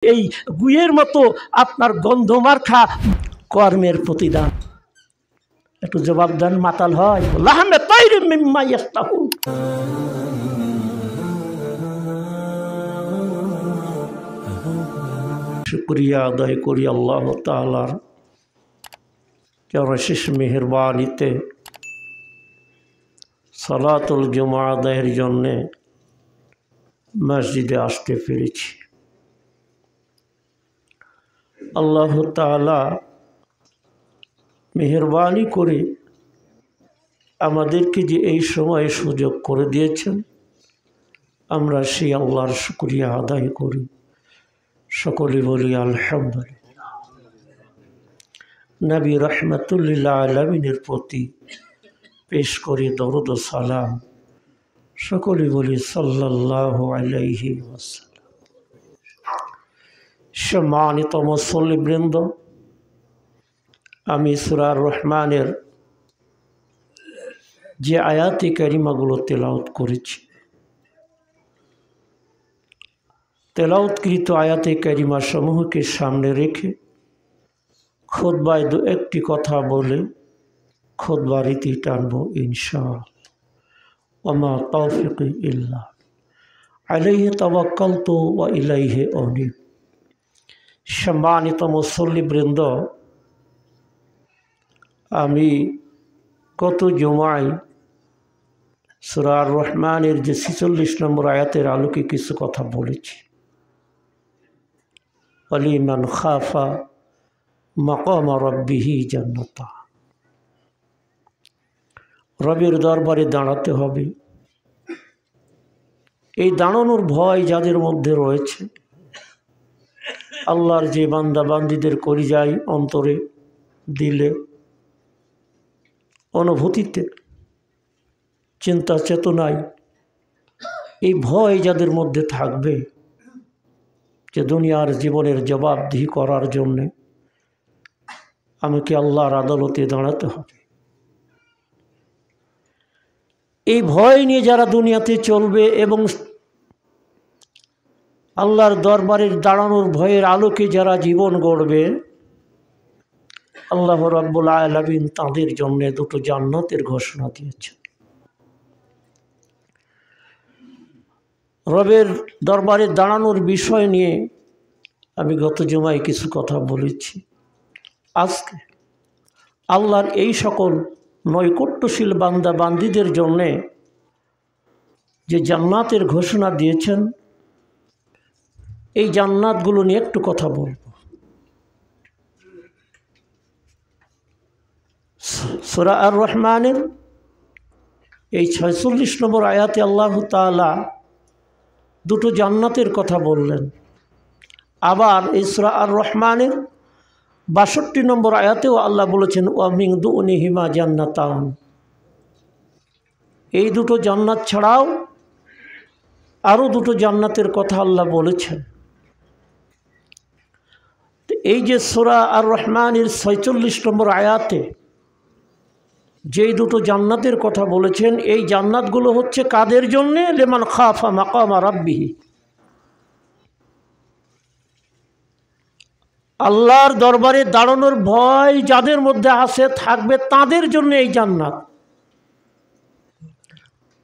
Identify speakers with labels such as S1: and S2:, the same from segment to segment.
S1: এই গুয়ের মতো আপনার গন্ধমার্খা কর্মের প্রতিদান। একটু জবাব দেন, মাতাল হয় লাহমে তাইরিম মিম্মা ইয়াস্তাহুন। শুকরিয়া আদায় করি আল্লাহ তাআলার অশেষ মেহেরবানিতে সালাতুল জুমা আদায়ের জন্যে মসজিদে আসতে পেরেছি। আল্লাহ তাআলা মেহেরবানি করে আমাদেরকে যে এই সময়ে সুযোগ করে দিয়েছেন, আমরা সেই আল্লাহর শুকরিয়া আদায় করি। সকলে বলি আলহামদুলিল্লাহ। নবী রাহমাতুল লিল আলামিনের প্রতি পেশ করি দরুদ ও সালাম। সকলে বলি সাল্লাল্লাহু আলাইহি ওয়াসাল্লাম। সম্মানিত মুসল্লিবৃন্দ, আমি সূরা রহমানের যে আয়াতে কারিমাগুলো তেলাওয়াত করেছি, তেলাওয়াতকৃত আয়াতে কারিমা সমূহকে সামনে রেখে খুতবায় দু একটি কথা বলে খুতবা রীতি টানব ইনশাআল্লাহ। ওমা তাওফিকি ইল্লা আলাইহি তাওয়াক্কালতু ওয়া ইলাইহি উনীব। সম্মানিত মুসল্লিবৃন্দ, আমি গত জুমায় সূরা রহমানের যে ৪৬ নম্বর আয়াতের আলোকে কিছু কথা বলেছি। ওয়ালিমান খাফা মাকামা রাব্বিহি জান্নাতা। রবের দরবারে দাঁড়াতে হবে। এই দাঁড়ানোর ভয় যাদের মধ্যে রয়েছে, আল্লাহর যে বান্দা বান্দীদের কলিজায়, অন্তরে, দিলে, অনুভূতিতে, চিন্তা চেতনায় এই ভয় যাদের মধ্যে থাকবে যে দুনিয়ার জীবনের জবাবদিহি করার জন্যে আমাকে আল্লাহর আদালতে দাঁড়াতে হবে, এই ভয় নিয়ে যারা দুনিয়াতে চলবে এবং আল্লাহর দরবারের দাঁড়ানোর ভয়ের আলোকে যারা জীবন গড়বে, আল্লাহ রাব্বুল আলামিন তাদের জন্য দুটো জান্নাতের ঘোষণা দিয়েছেন। রবের দরবারে দাঁড়ানোর বিষয় নিয়ে আমি গত জুমায় কিছু কথা বলেছি। আজকে আল্লাহর এই সকল নৈকট্যশীল বান্দা বান্দীদের জন্যে যে জান্নাতের ঘোষণা দিয়েছেন, এই জান্নাতগুলো নিয়ে একটু কথা বলব। সূরা আর রহমানের এই ৪৬ নম্বর আয়াতে আল্লাহ তাআলা দুটো জান্নাতের কথা বললেন। আবার এই সূরা আর রহমানের ৬২ নম্বর আয়াতেও আল্লাহ বলেছেন ওয়া মিন দুনিহিমা জান্নাতান। এই দুটো জান্নাত ছাড়াও আরও দুটো জান্নাতের কথা আল্লাহ বলেছেন। এই যে সূরা আর রহমানের ৪৬ নম্বর আয়াতে যেই দুটো জান্নাতের কথা বলেছেন, এই জান্নাতগুলো হচ্ছে কাদের জন্যে? লিমান খাফা মাকামা রাব্বিহি। আল্লাহর দরবারে দাঁড়ানোর ভয় যাদের মধ্যে আছে, থাকবে, তাদের জন্য এই জান্নাত।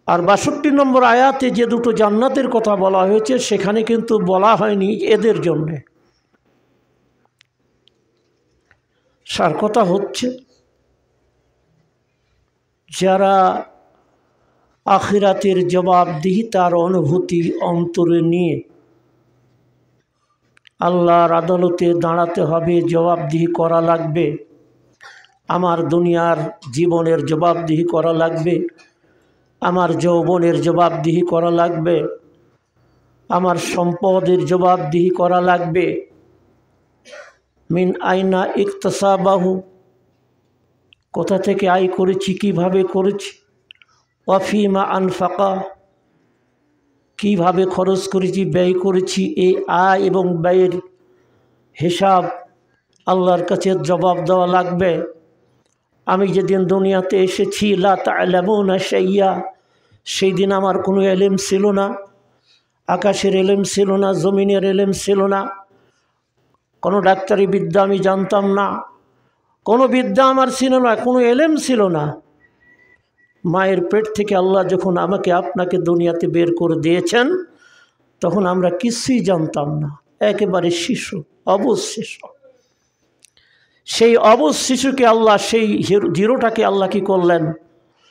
S1: আর ৬২ নম্বর আয়াতে যে দুটো জান্নাতের কথা বলা হয়েছে, সেখানে কিন্তু বলা হয়নি এদের জন্যে। সার কথা হচ্ছে, যারা আখিরাতের জবাবদিহিতার অনুভূতি অন্তরে নিয়ে আল্লাহর আদালতে দাঁড়াতে হবে, জবাবদিহি করা লাগবে, আমার দুনিয়ার জীবনের জবাবদিহি করা লাগবে, আমার যৌবনের জবাবদিহি করা লাগবে, আমার সম্পদের জবাবদিহি করা লাগবে। মিন আইনা ইকতাসাবাহু, কোথা থেকে আয় করেছি, কিভাবে করেছি। ওয়াফিমা আনফাকা, কিভাবে খরচ করেছি, ব্যয় করেছি। এই আয় এবং ব্যয়ের হিসাব আল্লাহর কাছে জবাব দেওয়া লাগবে। আমি যেদিন দুনিয়াতে এসেছি, লা তা'লামুনা শাইয়া, সেই দিন আমার কোনো এলেম ছিল না, আকাশের এলেম ছিল না, জমিনের এলেম ছিল না, কোনো ডাক্তারি বিদ্যা আমি জানতাম না, কোনো বিদ্যা আমার ছিল না, কোনো এলেম ছিল না। মায়ের পেট থেকে আল্লাহ যখন আমাকে আপনাকে দুনিয়াতে বের করে দিয়েছেন, তখন আমরা কিছুই জানতাম না, একেবারে শিশু, অবুঝ শিশু। সেই অবুঝ শিশুকে আল্লাহ, সেই জিরোটাকে আল্লাহ কি করলেন?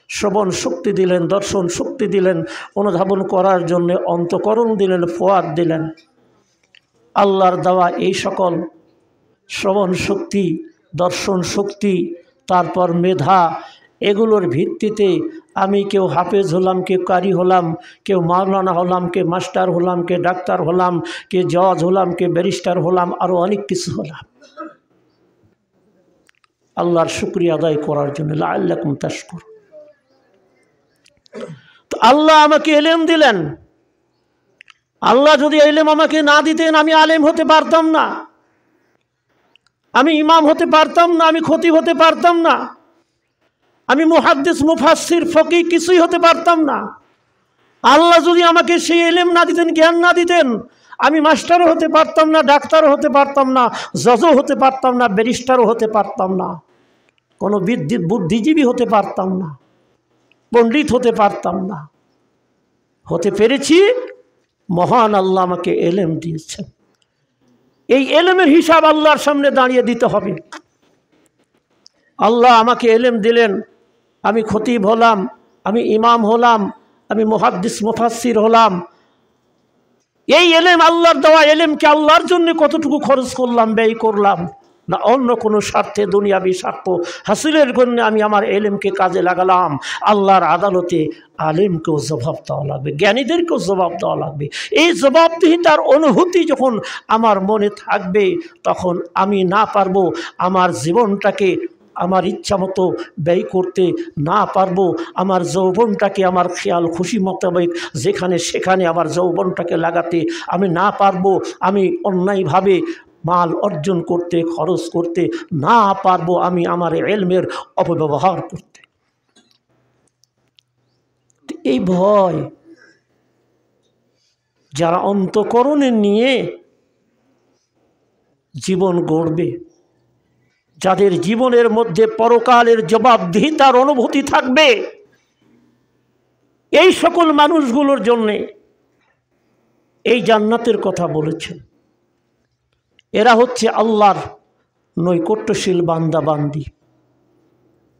S1: শ্রবণ শক্তি দিলেন, দর্শন শক্তি দিলেন, অনুধাবন করার জন্য অন্তঃকরণ দিলেন, ফুয়াদ দিলেন। আল্লাহর দেওয়া এই সকল শ্রবণ শক্তি, দর্শন শক্তি, তারপর মেধা, এগুলোর ভিত্তিতে আমি কেউ হাফেজ হলাম, কেউ কারি হলাম, কেউ মাওলানা হলাম, কে মাস্টার হলাম, কে ডাক্তার হলাম, কে জজ হলাম, কে ব্যারিস্টার হলাম, আরও অনেক কিছু হলাম আল্লাহর শুকরিয়া আদায় করার জন্য। লাআল্লাকুম তাশকুরুন। তো আল্লাহ আমাকে ইলম দিলেন। আল্লাহ যদি ইলম আমাকে না দিতেন, আমি আলেম হতে পারতাম না, আমি ইমাম হতে পারতাম না, আমি খতিব হতে পারতাম না, আমি মুহাদ্দিস, মুফাসসির, ফকিহ কিছুই হতে পারতাম না। আল্লাহ যদি আমাকে সেই ইলম না দিতেন, জ্ঞান না দিতেন, আমি মাস্টারও হতে পারতাম না, ডাক্তারও হতে পারতাম না, জজও হতে পারতাম না, ব্যারিস্টারও হতে পারতাম না, কোনো বুদ্ধিজীবী হতে পারতাম না, পণ্ডিত হতে পারতাম না। হতে পেরেছি, মহান আল্লাহ আমাকে ইলম দিয়েছেন। এই ইলমের হিসাব আল্লাহর সামনে দাঁড়িয়ে দিতে হবে। আল্লাহ আমাকে ইলম দিলেন, আমি খতিব হলাম, আমি ইমাম হলাম, আমি মুহাদ্দিস, মুফাসসির হলাম। এই ইলম, আল্লাহর দেওয়া ইলমকে আল্লাহর জন্য কতটুকু খরচ করলাম, ব্যয় করলাম, না অন্য কোনো স্বার্থে, দুনিয়াবি স্বার্থ হাসিলের জন্য আমি আমার ইলমকে কাজে লাগালাম। আল্লাহর আদালতে আলেমকেও জবাব দেওয়া লাগবে, জ্ঞানীদেরকেও জবাব দেওয়া লাগবে। এই জবাবদিহিতার অনুভূতি যখন আমার মনে থাকবে, তখন আমি না পারবো আমার জীবনটাকে আমার ইচ্ছা মতো ব্যয় করতে, না পারবো আমার যৌবনটাকে আমার খেয়াল খুশি মোতাবেক যেখানে সেখানে আমার যৌবনটাকে লাগাতে, আমি না পারবো আমি অন্যায়ভাবে মাল অর্জন করতে, খরচ করতে, না পারবো আমি আমার ইলমের অপব্যবহার করতে। এই ভয় যারা অন্তঃকরণে নিয়ে জীবন গড়বে, যাদের জীবনের মধ্যে পরকালের জবাবদিহিতার অনুভূতি থাকবে, এই সকল মানুষগুলোর জন্যে এই জান্নাতের কথা বলেছেন। এরা হচ্ছে আল্লাহর নৈকট্যশীল বান্দা বান্দি,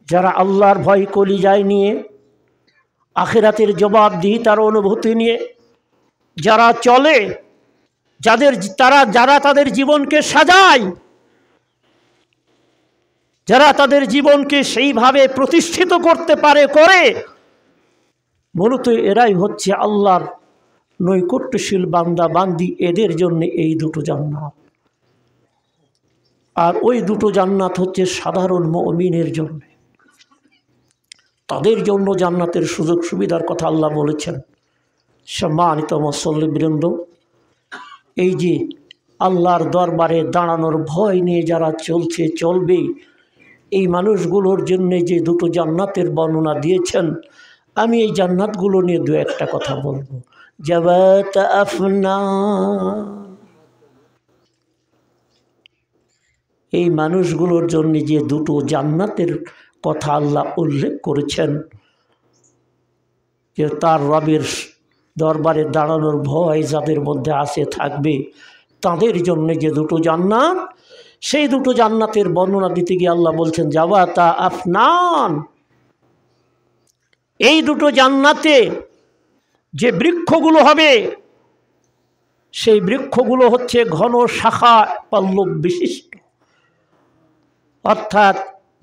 S1: যারা আল্লাহর ভয় কলিজায় নিয়ে, আখিরাতের জবাবদিহিতার অনুভূতি নিয়ে যারা চলে, যারা তাদের জীবনকে সাজায়, যারা তাদের জীবনকে সেইভাবে প্রতিষ্ঠিত করতে পারে, করে, মূলত এরাই হচ্ছে আল্লাহর নৈকট্যশীল বান্দা বান্দি। এদের জন্য এই দুটো জান্নাত। আর ওই দুটো জান্নাত হচ্ছে সাধারণ মুমিনের জন্য। তাদের জন্য জান্নাতের সুযোগ সুবিধার কথা আল্লাহ বলেছেন। সম্মানিত মুসল্লিবৃন্দ, এই যে আল্লাহর দরবারে দাঁড়ানোর ভয় নিয়ে যারা চলবে, এই মানুষগুলোর জন্য যে দুটো জান্নাতের বর্ণনা দিয়েছেন, আমি এই জান্নাতগুলো নিয়ে দু একটা কথা বলবো। জাবাত আফনা, এই মানুষগুলোর জন্য যে দুটো জান্নাতের কথা আল্লাহ উল্লেখ করেছেন, যে তার রবের দরবারে দাঁড়ানোর ভয় যাদের মধ্যে আসে, থাকবে, তাদের জন্য যে দুটো জান্নাত, সেই দুটো জান্নাতের বর্ণনা দিতে গিয়ে আল্লাহ বলছেন জাবাতা আফনান। এই দুটো জান্নাতে যে বৃক্ষগুলো হবে, সেই বৃক্ষগুলো হচ্ছে ঘন শাখা পল্লব বিশিষ্ট, অর্থাৎ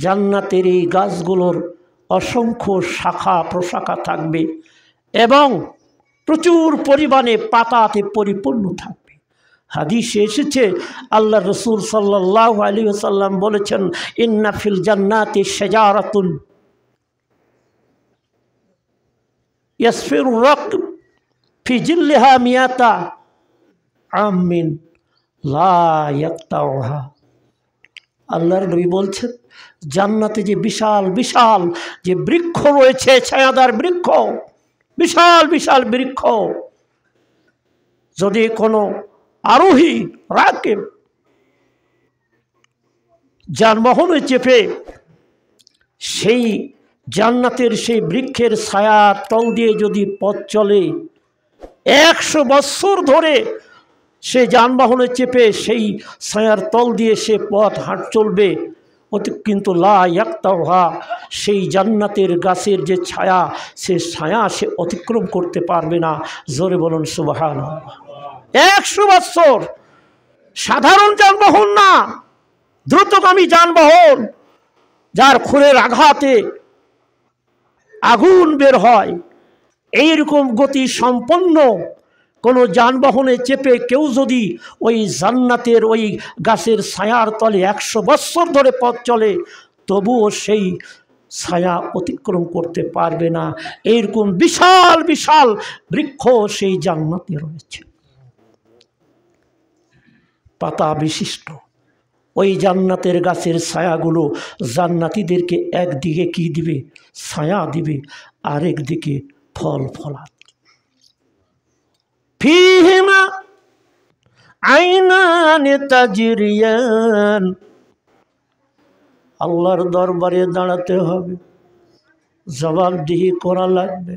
S1: জান্নাতের এই গাছগুলোর অসংখ্য শাখা প্রশাখা থাকবে এবং প্রচুর পরিমাণে পাতাতে পরিপূর্ণ থাকবে। হাদিসে এসেছে, আল্লাহ রসুল সাল্লাল্লাহু আলাইহি ওয়াসাল্লাম বলেছেন, ইন্না ফিল জান্নাতি শাজারাতুন ইয়াসফিরু রাকব ফি জিল্লিহা মিয়াতা আমিন লা ইয়াকতাউহা। আল্লাহর নবী বলছেন, জান্নাতে যে বিশাল বিশাল যে বৃক্ষ রয়েছে, ছায়াদার বৃক্ষ, বিশাল বিশাল বৃক্ষ, যদি কোনো আরোহী রাকিব যানবাহনে চেপে সেই জান্নাতের সেই বৃক্ষের ছায়ার তল দিয়ে যদি পথ চলে, 100 বৎসর ধরে সে যানবাহনে চেপে সেই ছায়ার তল দিয়ে সে পথ চলবে, কিন্তু লা ইয়াক্তাহা, সেই জান্নাতের গাছের যে ছায়া, সে ছায়া সে অতিক্রম করতে পারবে না। জোরে বলুন সুবহানাল্লাহ। 100 বৎসর, সাধারণ যানবাহন না, দ্রুতগামী যানবাহন, যার খুরের আঘাতে আগুন বের হয়, এইরকম গতি সম্পন্ন কোনো যানবাহনে চেপে কেউ যদি ওই জান্নাতের ওই গাছের ছায়ার তলে 100 বৎসর ধরে পথ চলে, তবুও সেই ছায়া অতিক্রম করতে পারবে না। এইরকম বিশাল বিশাল বৃক্ষ সেই জান্নাতে রয়েছে, পাতা বিশিষ্ট। ওই জান্নাতের গাছের ছায়াগুলো জান্নাতীদেরকে একদিকে কি দিবে? ছায়া দিবে, আরেক দিকে ফল ফলাত। ফিহিমা আইনানি তাজরিয়ান, আল্লাহর দরবারে দাঁড়াতে হবে, জবাবদিহি করা লাগবে।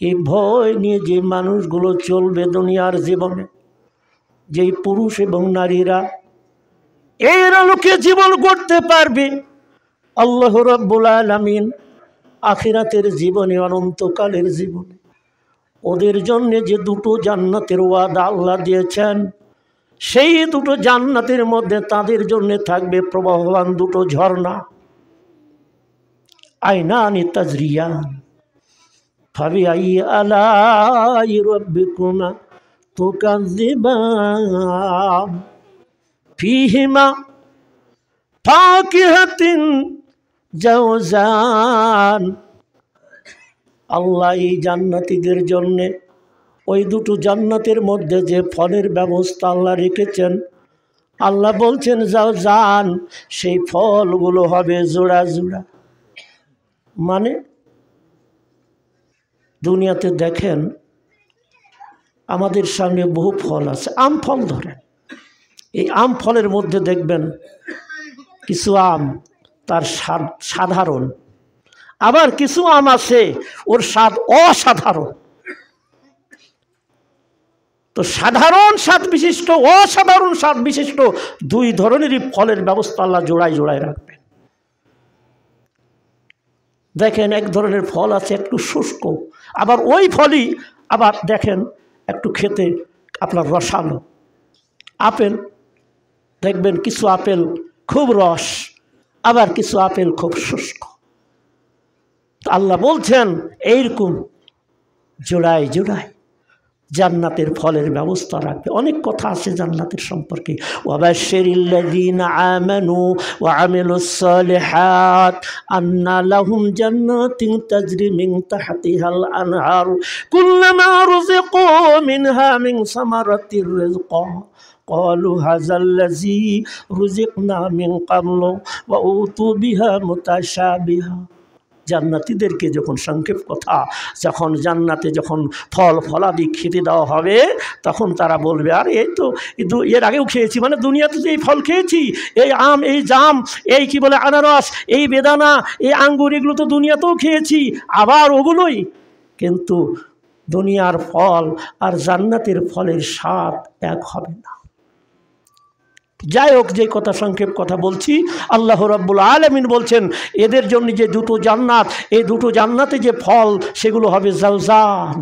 S1: এই ভয় নিয়ে যে মানুষগুলো চলবে দুনিয়ার জীবনে, যেই পুরুষ এবং নারীরা এর আলোকে জীবন করতে পারবে, আল্লাহ রাব্বুল আলামিন আখিরাতের জীবনে, অনন্তকালের জীবনে ওদের জন্য যে দুটো জান্নাতের ওয়াদা আল্লাহ দিয়েছেন, সেই দুটো জান্নাতের মধ্যে তাদের জন্য থাকবে প্রবাহমান দুটো ঝর্ণা। আইনানি তাজরিয়ান ফাবিআইয়ি আলাই রাব্বিকুমা তুকাযযিবান ফিহিমা ফাকিহাতিন জাওজান। আল্লাহ এই জান্নাতীদের জন্যে ওই দুটো জান্নাতের মধ্যে যে ফলের ব্যবস্থা আল্লাহ রেখেছেন, আল্লাহ বলছেন যাও যান, সেই ফলগুলো হবে জোড়া জোড়া। মানে দুনিয়াতে দেখেন আমাদের সামনে বহু ফল আছে, আম ফল ধরেন, এই আম ফলের মধ্যে দেখবেন কিছু আম তার স্বাদ সাধারণ, আবার কিছু আম আছে ওর স্বাদ অসাধারণ। তো সাধারণ স্বাদ বিশিষ্ট, অসাধারণ স্বাদ বিশিষ্ট দুই ধরনেরই ফলের ব্যবস্থা আল্লাহ জোড়ায় জোড়ায় রাখবেন। দেখেন এক ধরনের ফল আছে একটু শুষ্ক, আবার ওই ফলই আবার দেখেন একটু খেতে আপনার রসালো। আপেল দেখবেন কিছু আপেল খুব রস, আবার কিছু আপেল খুব শুষ্ক। আল্লাহ বলছেন এইরকম জোড়ায় জোড়ায় জান্নাতের ফলের ব্যবস্থা রাখবে। অনেক কথা আছে জান্নাতের সম্পর্কে। ওয়াবাশশিরিল্লাযীনা আমানু ওয়া আমিলুস সালিহাত আন্না লাহুম জান্নাতিন তাজরি মিন তাহতিহাল আনহার কুল্লামা রুযিকু মিনহা মিন সামারাতির রিজকা ক্বালু হাযাল্লাযী রুযিকনা মিন ক্বাবলু ওয়া উতু বিহা মুতাশাবিহা। জান্নাতীদেরকে যখন সংক্ষেপ কথা, যখন জান্নাতে যখন ফল ফলাদি খেতে দেওয়া হবে, তখন তারা বলবে আর এই তো এর আগেও খেয়েছি, মানে দুনিয়াতে তো এই ফল খেয়েছি, এই আম, এই জাম, এই কি বলে আনারস, এই বেদানা, এই আঙ্গুর, এগুলো তো দুনিয়াতেও খেয়েছি, আবার ওগুলোই। কিন্তু দুনিয়ার ফল আর জান্নাতের ফলের স্বাদ এক হবে না। যাই হোক, যে কথা সংক্ষেপ কথা বলছি, আল্লাহ রাব্বুল আলামিন বলছেন এদের জন্য যে দুটো জান্নাত, এই দুটো জান্নাতে যে ফল সেগুলো হবে জাওজান।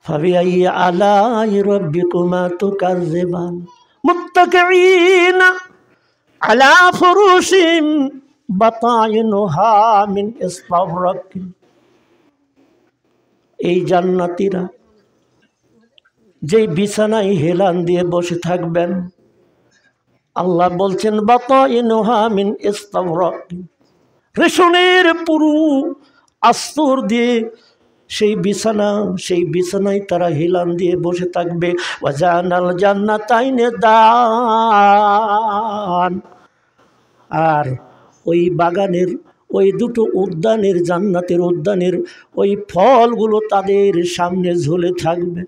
S1: ফাবিআইয়ি আলাই রাব্বিকুমা তুকাযযিবান মুত্তাকিঈনা আলা ফুরুশিন বাতাইনুহা মিন ইসতাবরাক। এই জান্নাতীরা যেই বিছানায় হেলান দিয়ে বসে থাকবেন, আল্লাহ বলছেন বাতাইনুহা মিন ইসতাবরাক, রেশমের পুরু আস্তর দিয়ে সেই বিছানায় তারা হেলান দিয়ে বসে থাকবে। ওয়াজানাল জান্নাতাইনে দান, আর ওই বাগানের ওই দুটো উদ্যানের, জান্নাতের উদ্যানের ওই ফলগুলো তাদের সামনে ঝুলে থাকবে।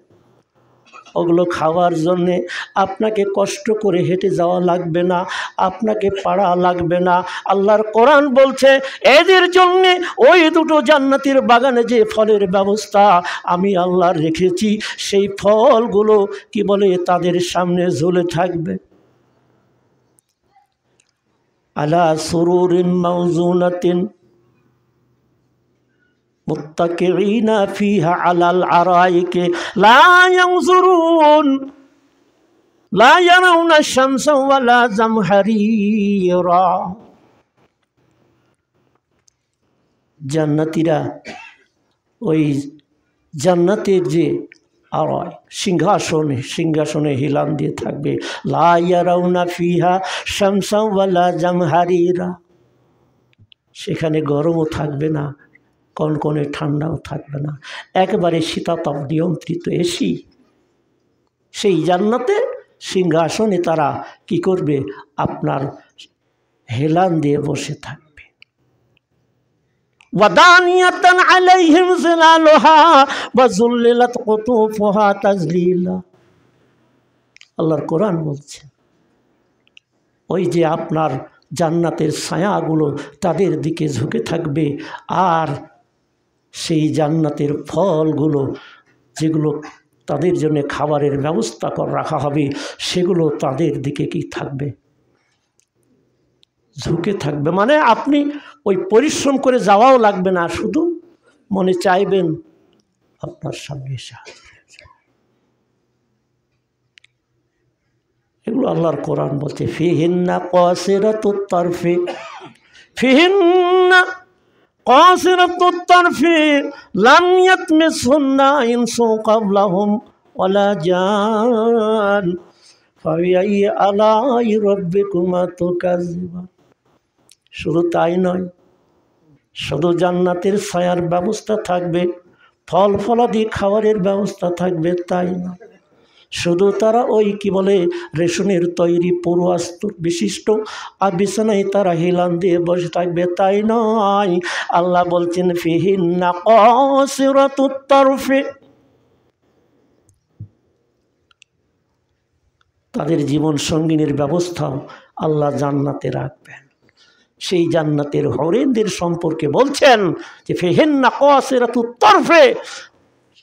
S1: ওগুলো খাওয়ার জন্যে আপনাকে কষ্ট করে হেঁটে যাওয়া লাগবে না, আপনাকে পাড়া লাগবে না। আল্লাহর কোরআন বলছে এদের জন্যে ওই দুটো জান্নাতের বাগানে যে ফলের ব্যবস্থা আমি আল্লাহ রেখেছি, সেই ফলগুলো কি বলে তাদের সামনে ঝুলে থাকবে। আলা সুরুরিন মাউজুনাতিন মুত্তাকিঈনা ফিহা আলাল আরাইকি লা ইয়ানজুরুন লা ইয়ারাউনা শামসা ওয়ালা জামহারিরা। জান্নাতীরা ওই জান্নাতের যে আরাই সিংহাসনে সিংহাসনে হিলান দিয়ে থাকবে। লা ইয়ারাউনা ফিহা শামসা ওয়ালা জামহারিরা, সেখানে গরমও থাকবে না, কনকনে ঠান্ডাও থাকবে না, একেবারে শীতাতপ নিয়ন্ত্রিত এসি। সেই জান্নাতে সিংহাসনে তারা কি করবে, আপনার হেলান দিয়ে বসে থাকবে। ওয়াদানিয়াতান আলাইহিম জিলালুহা ওয়া যুল্লিলাত কুতুফুহা তাজলিলা। আল্লাহর কোরআন বলছে ওই যে আপনার জান্নাতের ছায়াগুলো তাদের দিকে ঝুঁকে থাকবে, আর সেই জান্নাতের ফলগুলো যেগুলো তাদের জন্য খাবারের ব্যবস্থা করে রাখা হবে সেগুলো তাদের দিকে কি থাকবে, ঝুঁকে থাকবে। মানে আপনি ওই পরিশ্রম করে যাওয়াও লাগবে না, শুধু মনে চাইবেন আপনার সামনে এসে। এগুলো আল্লাহর কোরআন বলছে ফিহিন্না কাসিরাতুত তারফি, ফিহিন্না কাসিরাতুত তারফি লাম ইয়াতমিসহুন্না ইনসু ক্বাবলাহুম ওয়ালা জান ফাবিআইয়ি আলাই রাব্বিকুমা তুকায্যিবান। শুধু তাই নয়, শুধু জান্নাতের ছায়ার ব্যবস্থা থাকবে, ফল ফলাদি খাবারের ব্যবস্থা থাকবে তাই নয়, শুধু তারা ওই কি বলে রেশমের তৈরি পুরো আস্তর বিশিষ্ট আর বিছানায় তারা হিলান দিয়ে বসে থাকবে তাই নয়। আল্লাহ বলছেন ফিহিন্না কাসিরাতুত তারফি, তাদের জীবন সঙ্গিনীর ব্যবস্থাও আল্লাহ জান্নাতে রাখবেন। সেই জান্নাতের হরিণদের সম্পর্কে বলছেন যে ফিহিন্না কাসিরাতুত তারফি,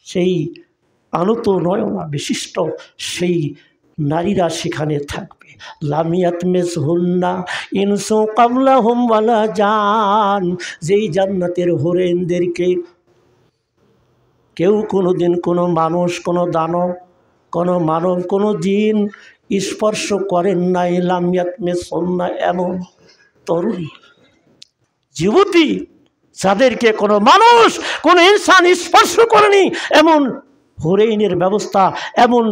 S1: সেই আনত নয়না বিশিষ্ট সেই নারীরা সেখানে থাকবে। লাম ইয়াতমিসহুন্না ইনসু ক্বাবলাহুম ওয়ালা জান, যেই জান্নাতের হরিণদেরকে কেউ কোনোদিন কোনো মানুষ, কোনো দানব, কোনো মানব, কোনো জিন স্পর্শ করেন নাই। লাম ইয়াতমিসহুন্না, এমন তরুণী যুবতী যাদেরকে কোনো মানুষ, কোনো ইনসান স্পর্শ করেনি, এমন হরিণের ব্যবস্থা, এমন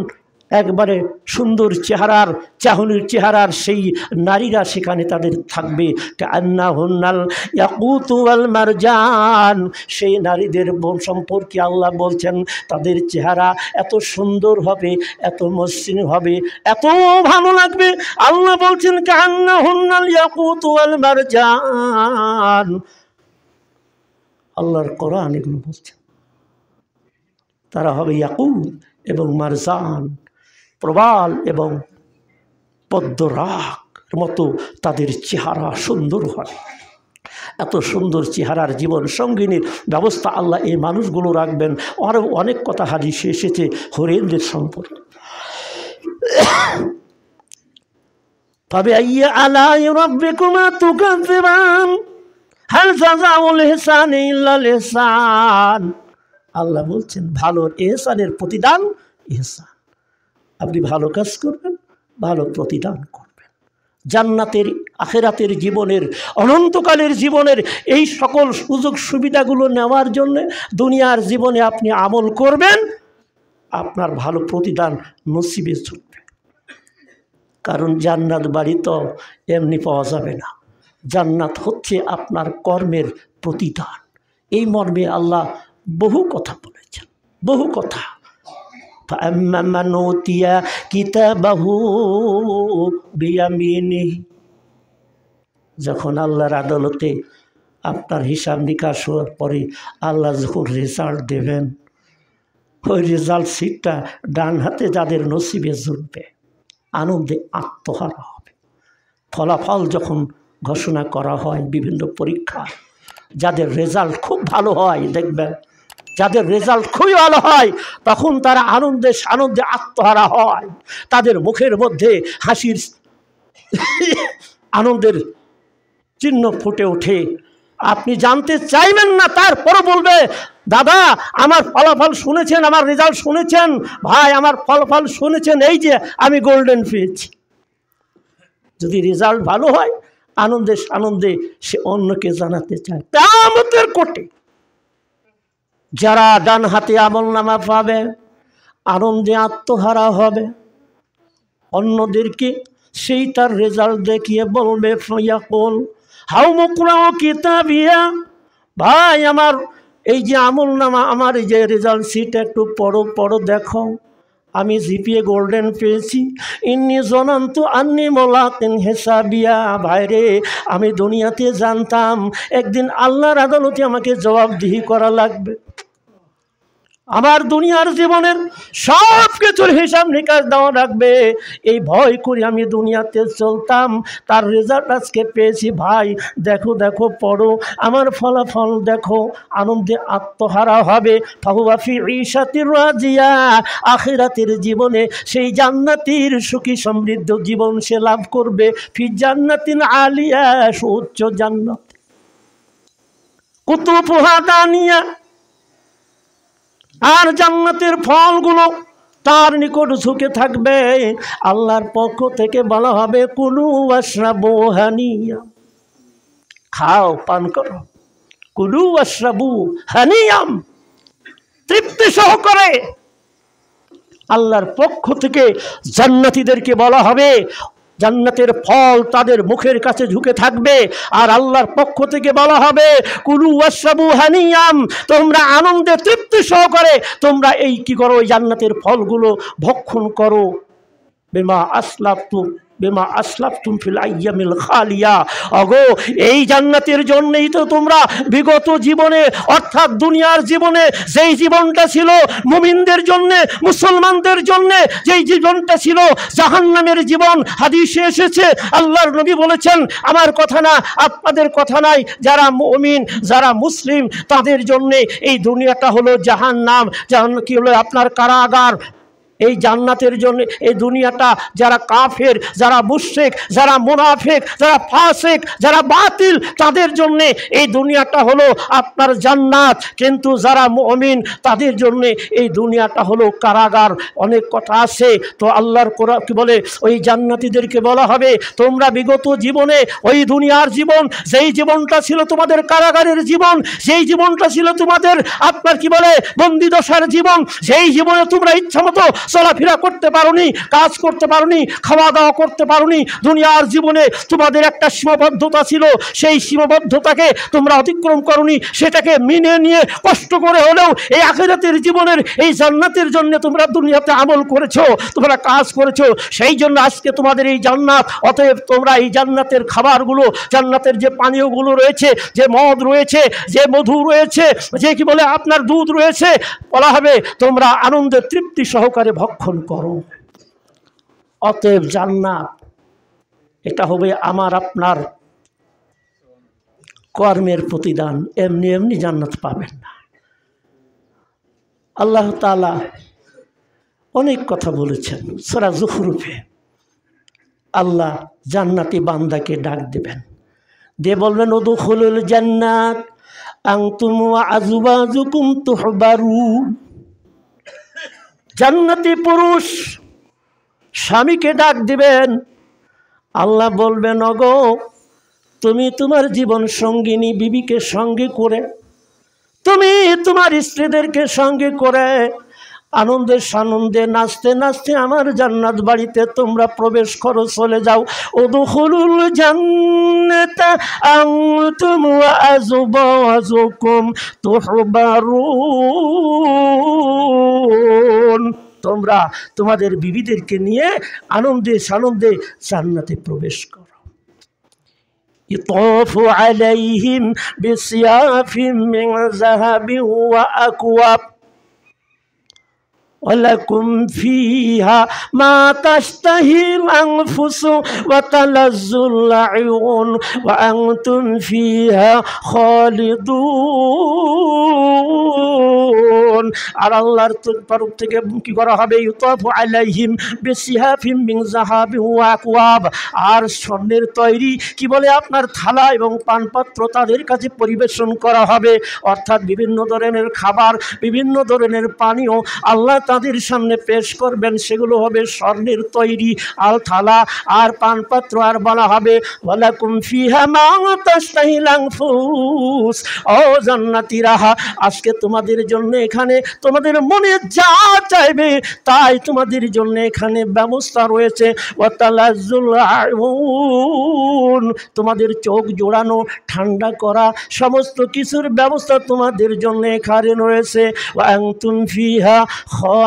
S1: একবারে সুন্দর চেহারার, চাহনির চেহারার সেই নারীরা সেখানে তাদের থাকবে। কান্নাহুন্নাল ইয়াকুতু ওয়াল মারজান, সেই নারীদের সম্পর্কে আল্লাহ বলছেন তাদের চেহারা এত সুন্দর হবে, এত মসৃণ হবে, এত ভালো লাগবে। আল্লাহ বলছেন কান্নাহুন্নাল ইয়াকুতু ওয়াল মারজান। আল্লাহর কোরআন এগুলো বলছেন, তারা হবে ইয়াকুত এবং মারজান, প্রবাল এবং পদ্মরাগ মতো তাদের চেহারা সুন্দর হবে। এত সুন্দর চেহারার জীবন সঙ্গিনীর ব্যবস্থা আল্লাহ এই মানুষগুলো রাখবেন। আরও অনেক কথা হাদিসে এসেছে হরিণদের সম্পর্কে। ফাবিআইয়ি আলাই রাব্বিকুমা তুকায্যিবান হাল জাযাউল ইহসানি ইল্লাল ইহসান। আল্লাহ বলছেন ভালোর ইহসানের প্রতিদান ইহসান। আপনি ভালো কাজ করবেন, ভালো প্রতিদান করবেন। জান্নাতের আখিরাতের জীবনের, অনন্তকালের জীবনের এই সকল সুযোগ সুবিধাগুলো নেওয়ার জন্য দুনিয়ার জীবনে আপনি আমল করবেন, আপনার ভালো প্রতিদান নসিবে ছুটবে। কারণ জান্নাত বাড়ি তো এমনি পাওয়া যাবে না, জান্নাত হচ্ছে আপনার কর্মের প্রতিদান। এই মর্মে আল্লাহ বহু কথা বলেছেন, বহু কথা। فأما من أوتي كتابه بيمينه, যখন আল্লাহর আদালতে আপনার হিসাব নিকাশ হওয়ার পরে আল্লাহ যখন রেজাল্ট দেবেন, ওই রেজাল্ট সিটটা ডান হাতে যাদের নসিবে জুটবে আনন্দে আত্মহারা হবে। ফলাফল যখন ঘোষণা করা হয় বিভিন্ন পরীক্ষা, যাদের রেজাল্ট খুব ভালো হয় দেখবেন, যাদের রেজাল্ট খুবই ভালো হয় তখন তারা আনন্দে আত্মহারা হয়, তাদের মুখের মধ্যে হাসির আনন্দের চিহ্ন ফুটে ওঠে। আপনি জানতে চাইবেন না, তারপরও বলবে, দাদা আমার ফলাফল শুনেছেন, আমার রেজাল্ট শুনেছেন, ভাই আমার ফলাফল শুনেছেন, এই যে আমি গোল্ডেন পেয়েছি। যদি রেজাল্ট ভালো হয় আনন্দে সে অন্যকে জানাতে চায়। কিয়ামতের কোটে যারা ডান হাতে আমলনামা পাবে আনন্দে আত্মহারা হবে, অন্যদেরকে সেই তার রেজাল্ট দেখিয়ে বলবে, ফায়াকুল হাউ মুকরাউ কিতাবিয়া, ভাই আমার এই যে আমলনামা, আমার এই যে রেজাল্ট সিট একটু পড়ো দেখো, আমি জিপিএ গোল্ডেন পেয়েছি। ইন্নি জনান্তু আন্নি মুলাকিন হিসাবিয়া, ভাইরে আমি দুনিয়াতে জানতাম একদিন আল্লাহর আদালতে আমাকে জবাবদিহি করা লাগবে, আমার দুনিয়ার জীবনের সব কিছুর হিসাব নিকাশ দেওয়া রাখবে, এই ভয় করে আমি দুনিয়াতে চলতাম। তার রেজাল্ট আজকে পেয়েছি, ভাই দেখো পড়ো, আমার ফলাফল দেখো, আনন্দে আত্মহারা হবে। ফাহুয়া ফি ঈশাতির রাজিয়া, আখিরাতের জীবনে সেই জান্নাতের সুখী সমৃদ্ধ জীবন সে লাভ করবে। ফি জান্নাতিন আলিয়া, সুউচ্চ জান্নাত, কুতুফুহা দানিয়া, আর জান্নাতের ফলগুলো তার নিকট ঝুঁকে থাকবে। আল্লাহর পক্ষ থেকে বলা হবে, কুলু ওয়াশরাবু হানিয়া, খাও পান করো, কুলু ওয়াশরাবু হানিয়াম, তৃপ্তি সহকারে। আল্লাহর পক্ষ থেকে জান্নাতীদেরকে বলা হবে, জান্নাতের ফল তাদের মুখের কাছে ঝুঁকে থাকবে, আর আল্লাহর পক্ষ থেকে বলা হবে, কুলু ওয়াশরাবু হানিয়াম, তোমরা আনন্দে তৃপ্তি সহকারে তোমরা এই কি করো, এই জান্নাতের ফলগুলো ভক্ষণ করো। বিমা আসলাফতুম ফিল আইয়ামিল খালিয়া, অগো এই জান্নাতের জন্যই তো তোমরা বিগত জীবনে অর্থাৎ দুনিয়ার জীবনে যেই জীবনটা ছিল মুমিনদের জন্য, মুসলমানদের জন্য যেই জীবনটা ছিল জাহান্নামের জীবন, হাদিসে এসেছে আল্লাহর নবী বলেছেন, আমার কথা না আপনাদের কথা নাই, যারা মুমিন যারা মুসলিম তাদের জন্য এই দুনিয়াটা হলো জাহান্নাম, কি হলো আপনার কারাগার। এই জান্নাতের জন্য এই দুনিয়াটা যারা কাফের, যারা মুশরিক, যারা মুনাফিক, যারা ফাসিক, যারা বাতিল, তাদের জন্য এই দুনিয়াটা হলো আপনার জান্নাত, কিন্তু যারা মুমিন তাদের জন্য এই দুনিয়াটা হলো কারাগার। অনেক কথা আছে, তো আল্লাহর কোরআন কি বলে, ওই জান্নাতীদেরকে বলা হবে, তোমরা বিগত জীবনে ওই দুনিয়ার জীবন, যেই জীবনটা ছিল তোমাদের কারাগারের জীবন, যেই জীবনটা ছিল তোমাদের আপনার কি বলে বন্দিদশার জীবন, সেই জীবনে তোমরা ইচ্ছামতো চলাফেরা করতে পারোনি, কাজ করতে পারোনি, খাওয়া দাওয়া করতে পারোনি। দুনিয়ার জীবনে তোমাদের একটা সীমাবদ্ধতা ছিল, সেই সীমাবদ্ধতাকে তোমরা অতিক্রম করোনি, সেটাকে মেনে নিয়ে কষ্ট করে হলেও এই আখিরাতের জীবনের এই জান্নাতের জন্য তোমরা দুনিয়াতে আমল করেছো, তোমরা কাজ করেছো, সেই জন্য আজকে তোমাদের এই জান্নাত। অতএব তোমরা এই জান্নাতের খাবারগুলো, জান্নাতের যে পানীয়গুলো রয়েছে, যে মদ রয়েছে, যে মধু রয়েছে, যে কি বলে আপনার দুধ রয়েছে, বলা হবে তোমরা আনন্দে তৃপ্তি সহকারে ভক্ষণ করো। অতএব জান্নাত এটা হবে আমার আপনার কর্মের প্রতিদান, এমনি এমনি জান্নাত পাবেন না। আল্লাহ তাআলা অনেক কথা বলেছেন সূরা যুখরুফে। আল্লাহ জান্নাতি বান্দাকে ডাক দেবেন, দিয়ে বলবেন, উদখুলুল জান্নাত আনতুম ওয়া আজওয়াজুকুম তুহবারুন। জান্নাতি পুরুষ স্বামীকে ডাক দিবেন, আল্লাহ বলবেন, ওগো তুমি তোমার জীবন সঙ্গিনী বিবিকে সঙ্গে করে, তুমি তোমার স্ত্রীদেরকে সঙ্গে করে আনন্দে সানন্দে নাচতে নাচতে আমার জান্নাত বাড়িতে তোমরা প্রবেশ করো, চলে যাও। উদখুলুল জান্নাতা আনতুম ওয়া আজওয়াজুকুম তুহবারুন। তোমরা তোমাদের বিবিদেরকে নিয়ে আনন্দে সানন্দে জান্নাতে প্রবেশ করো। ইতাফু আলাইহিম বিসিয়াফিম মিন যাহাবিন ওয়া আকওয়াব। ওয়ালাকুম ফিহা মা তাশতাহিল আনফুসু ওয়া তালাজ্জুল আয়ুন ওয়া আনতুম ফিহা খালিদুন। আর আল্লাহর তরফ থেকে কি করা হবে? ইউতাফু আলাইহিম বিসিহাফিম মিন যাহাবিন ওয়া আকওয়াব। আর স্বর্ণের তৈরি কি বলে আপনার থালা এবং পানপাত্র তাদের কাছে পরিবেশন করা হবে, অর্থাৎ বিভিন্ন ধরনের খাবার, বিভিন্ন ধরনের পানীয় আল্লাহ তাদের সামনে পেশ করবেন, সেগুলো হবে স্বর্ণের তৈরি আল থালা আর পানপাত্র। আর বলা হবে ওয়ালাকুম ফিহা মা তাশতাহিল আনফুস, ও জান্নাতীরা, আজকে তোমাদের জন্য এখানে তোমাদের মনে যা চাইবে তাই তোমাদের জন্য এখানে ব্যবস্থা রয়েছে। ওয়া তালাজ্জুল আয়ুন, তোমাদের চোখ জোড়ানো, ঠান্ডা করা সমস্ত কিছুর ব্যবস্থা তোমাদের জন্য এখানে রয়েছে। ওয়া আনতুম ফিহা খালিদুন,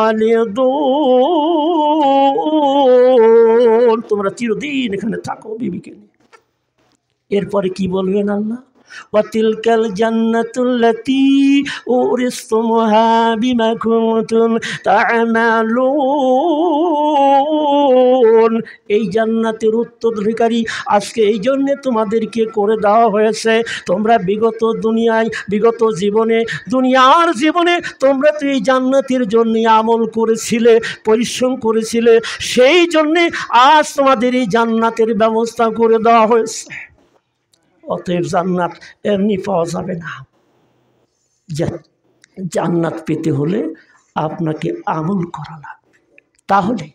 S1: তোমরা চিরদিন এখানে থাকো বিবিকে নিয়ে। এরপরে কি বলবেন আল্লাহ? ওয়াতিলকাল জান্নাতুল্লাতী উরিসতুমুহা বিমা কুনতুম তা'মালুন, এই জান্নাতের উত্তরাধিকারী আজকে এই জন্যে তোমাদেরকে করে দেওয়া হয়েছে। তোমরা বিগত দুনিয়ায়, বিগত জীবনে, দুনিয়ার জীবনে তোমরা তো এই জান্নাতের জন্য আমল করেছিলে, পরিশ্রম করেছিলে, সেই জন্যে আজ তোমাদের এই জান্নাতের ব্যবস্থা করে দেওয়া হয়েছে। অতএব জান্নাত এমনি পাওয়া যাবে না। জান্নাত পেতে হলে আপনাকে আমল করা লাগবে। তাহলে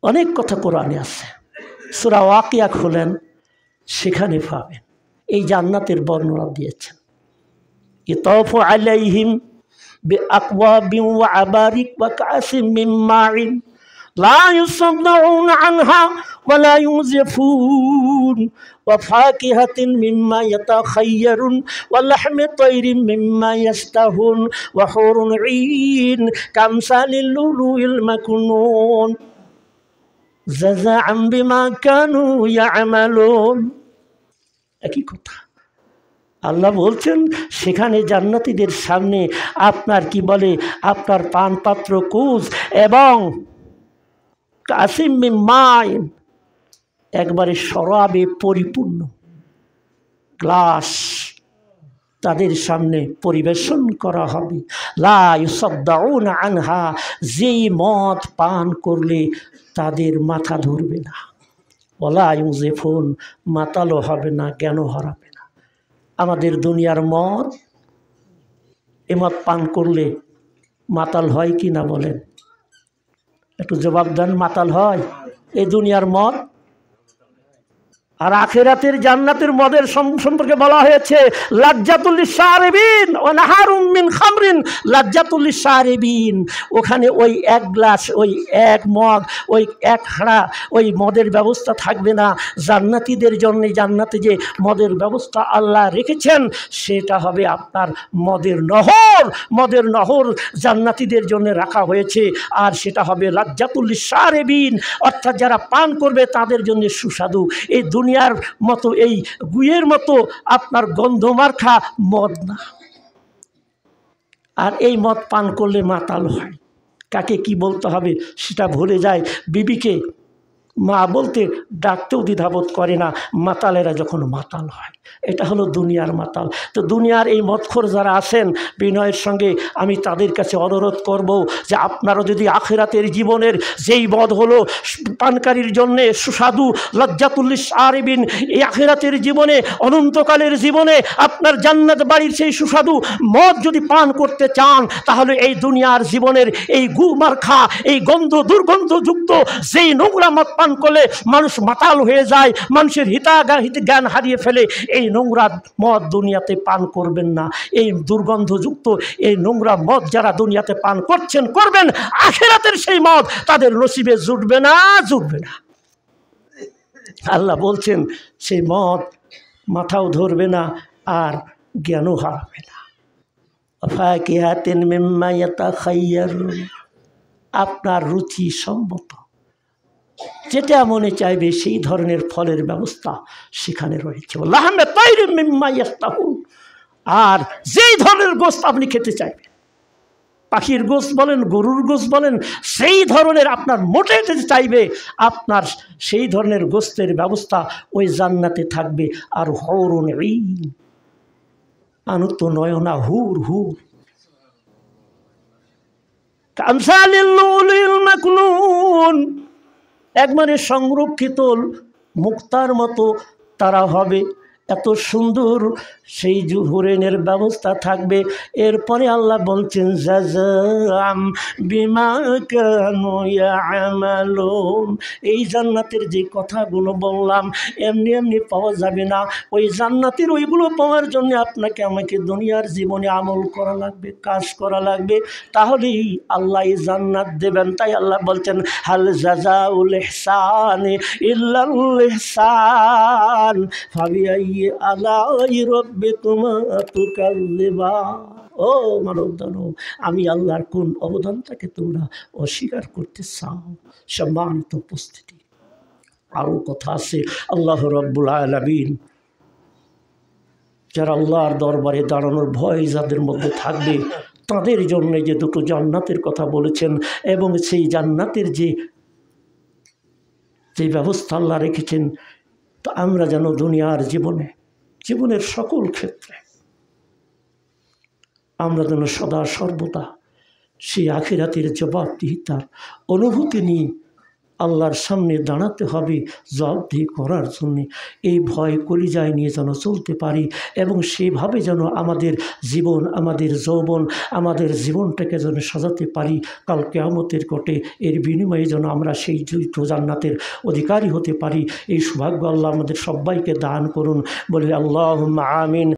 S1: অনেক কথা কোরআনে আছে, সূরা ওয়াকিয়া খোলেন, সেখানে পাবেন এই জান্নাতের বর্ণনা দিয়েছেন। ইতাফু আলাইহিম বিআকওয়াবিন ওয়া আবারিক ওয়া কাসিম মিন মাইন লা ইউসাদদাউনা আনহা ওয়া লা ইউযফুন ওয়া ফাকিহাতিন মিম্মা ইয়াতাখায়্যারুন ওয়া লাহমি তায়রিন মিম্মা ইয়াশতাহুন ওয়া হুরুন ঈন কামসালিল লুলুইল মাকনুন জাযাআন বিমা কানু ইয়ামালুন। একই কথা আল্লাহ বলছেন, সেখানে জান্নাতীদের সামনে আপনার কি বলে, আপনার পানপাত্র কুজ এবং কাসিম মিন মাইন, একবারে শরাবে পরিপূর্ণ গ্লাস তাদের সামনে পরিবেশন করা হবে। লা ইউসাদদাউনা আনহা, যেই মদ পান করলে তাদের মাথা ধরবে না, ওয়ালা ইউযফুন, মাতালও হবে না, জ্ঞানও হারাবে না। আমাদের দুনিয়ার মদ, এ মদ পান করলে মাতাল হয় কি না বলেন? একটু জবাব দেন, মাতাল হয় এই দুনিয়ার মদ? আর আখিরাতের জান্নাতের মদের সম্পর্কে বলা হয়েছে লাজ্জাতুল লিশারিবিন ওয়া নাহারুম মিন খামরিন লাজ্জাতুল লিশারিবিন। ওখানে ওই এক গ্লাস, ওই এক মগ, ওই এক হাড়া ওই মদের ব্যবস্থা থাকবে না। জান্নাতীদের জন্য জান্নাতে যে মদের ব্যবস্থা আল্লাহ রেখেছেন সেটা হবে আপনার মদের নহর। মদের নহর জান্নাতীদের জন্য রাখা হয়েছে, আর সেটা হবে লাজ্জাতুল লিশারিবিন, অর্থাৎ যারা পান করবে তাদের জন্য সুস্বাদু। এই দুনিয়ার মতো এই গুয়ের মতো আপনার গন্ধমার্খা মদ না। আর এই মদ পান করলে মাতাল হয়। কাকে কি বলতে হবে সেটা ভুলে যায়। বিবিকে মা বলতে ডাকতেও দ্বিধাবোধ করে না মাতালেরা যখন মাতাল হয়। এটা হলো দুনিয়ার মাতাল। তো দুনিয়ার এই মদখোর যারা আছেন, বিনয়ের সঙ্গে আমি তাদের কাছে অনুরোধ করব যে আপনারা যদি আখিরাতের জীবনের যেই মদ হলো পানকারীর জন্যে সুস্বাদু লাজ্জাতুল লিশারিবিন, এই আখিরাতের জীবনে অনন্তকালের জীবনে আপনার জান্নাত বাড়ির সেই সুস্বাদু মদ যদি পান করতে চান, তাহলে এই দুনিয়ার জীবনের এই গুমার্খা, এই গন্ধ দুর্গন্ধযুক্ত যেই নোংরা মদ পান করলে মানুষ মাতাল হয়ে যায়, মানুষের জ্ঞান হারিয়ে ফেলে, এই নোংরা মদ দুনিয়াতে পান করবেন না। এই দুর্গন্ধযুক্ত এই নোংরা মদ যারা দুনিয়াতে পান করছেন, করবেন, আখিরাতের সেই মদ তাদের নসিবে জুটবে না, জুটবে না। আল্লাহ বলছেন সেই মদ মাথাও ধরবে না আর জ্ঞানও হারাবে না। ফাকিহাতিন মিম্মা ইয়াতাখায়্যারুন, আপনার রুচি সম্মত যেটা মনে চাইবে সেই ধরনের ফলের ব্যবস্থা সেখানে রয়েছে। লাহমে তায়রিন মিম্মা ইয়াশতাহুন, আর যেই ধরনের গোশত আপনি খেতে চাইবেন পাখির গোশত বলেন, গরুর গোশত বলেন, সেই ধরনের আপনার মোটে যদি চাইবে আপনার সেই ধরনের গোশতের ব্যবস্থা ওই জান্নাতে থাকবে। আর হুরুন ঈন, আনুত নয়না হুর হুর, কামসালিল লুলুল মাকনুন, একবারে সংরক্ষিত মুক্তার মতো তারা হবে। এত সুন্দর সেই হুরেনের ব্যবস্থা থাকবে। এরপরে আল্লাহ বলছেন জাযাম বিমা কানু ইয়ামালুন, এই জান্নাতের যে কথাগুলো বললাম এমনি এমনি পাওয়া যাবে না। ওই জান্নাতের ওইগুলো পাওয়ার জন্য আপনাকে আমাকে দুনিয়ার জীবনে আমল করা লাগবে, কাজ করা লাগবে, তাহলেই আল্লাহ এই জান্নাত দেবেন। তাই আল্লাহ বলছেন হাল জাযাউল ইহসানি ইল্লাল ইহসান ফাবিআইয়ি আলাই রাব্বিকুমা তুকায্যিবান। ও মানব দানব, আমি আল্লাহর কোন অবদানটাকে তোমরা অস্বীকার করতে চাও? সম্মানিত উপস্থিতি, আরও কথা আছে। আল্লাহ রাব্বুল আলামিন যারা আল্লাহর দরবারে দাঁড়ানোর ভয় যাদের মধ্যে থাকবে তাদের জন্য যে দুটো জান্নাতের কথা বলেছেন, এবং সেই জান্নাতের যে ব্যবস্থা আল্লাহ রেখেছেন, তো আমরা যেন দুনিয়ার জীবনের সকল ক্ষেত্রে আমরা যেন সদা সর্বদা সেই আখিরাতের জবাবদিহিতার অনুভূতি নিয়ে আল্লাহর সামনে দাঁড়াতে হবে জবাবদিহি করার জন্যে। এই ভয় কলিজায় নিয়ে যেন চলতে পারি, এবং সেইভাবে যেন আমাদের জীবন, আমাদের যৌবন, আমাদের জীবনটাকে যেন সাজাতে পারি কাল কিয়ামতের কোটে। এর বিনিময়ে যেন আমরা সেই জান্নাতের অধিকারী হতে পারি। এই সৌভাগ্য আল্লাহ আমাদের সবাইকে দান করুন, বলে আল্লাহুম্মা আমিন।